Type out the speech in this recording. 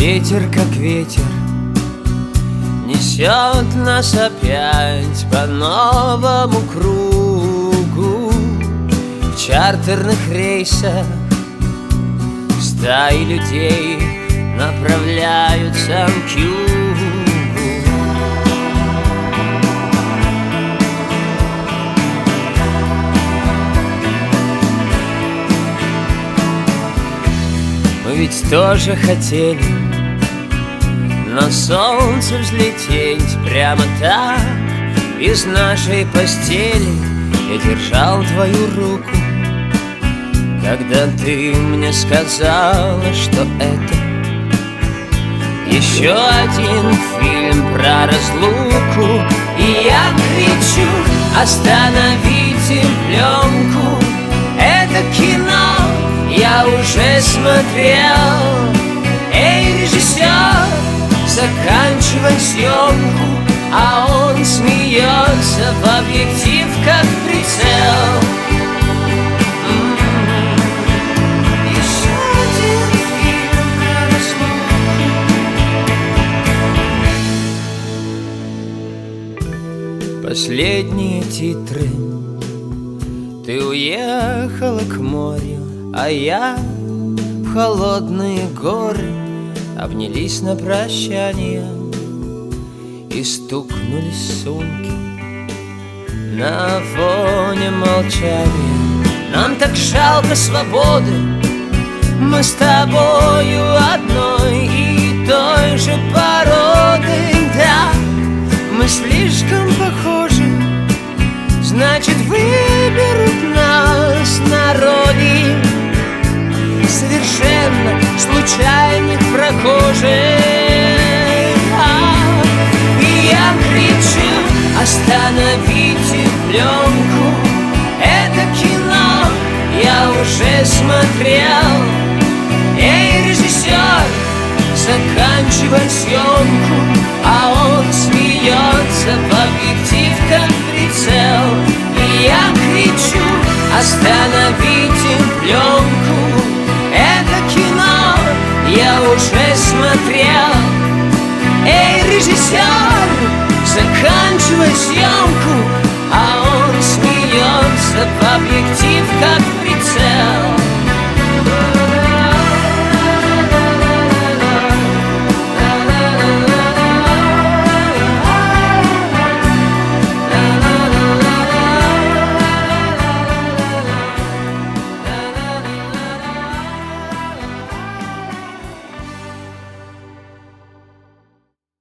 Ветер, как ветер, несет нас опять по новому кругу. В чартерных рейсах стаи людей направляются к югу. Мы ведь тоже хотели на солнце взлететь прямо так из нашей постели. Я держал твою руку, когда ты мне сказала, что это еще один фильм про разлуку. И я кричу: остановите пленку, это кино я уже смотрел. Эй, режиссер, заканчивай съемку. А он смеется в объектив, как прицел. Еще один фильм про разлуку. Последние титры. Ты уехала к морю, а я в холодные горы. Обнялись на прощание и стукнулись сумки на фоне молчания. Нам так жалко свободы, мы с тобою одной и той же породы. Да, мы слишком похожи, значит, выберут нас народы. Совершенно случайных прохожих. И я кричу: остановите пленку, это кино я уже смотрел. Эй, режиссер, заканчивай съемку. А он смеется в объектив, как прицел. И я кричу: остановите пленку, это кино я уже смотрел. Эй, режиссер, заканчивай съемку. А он смеется в объектив, как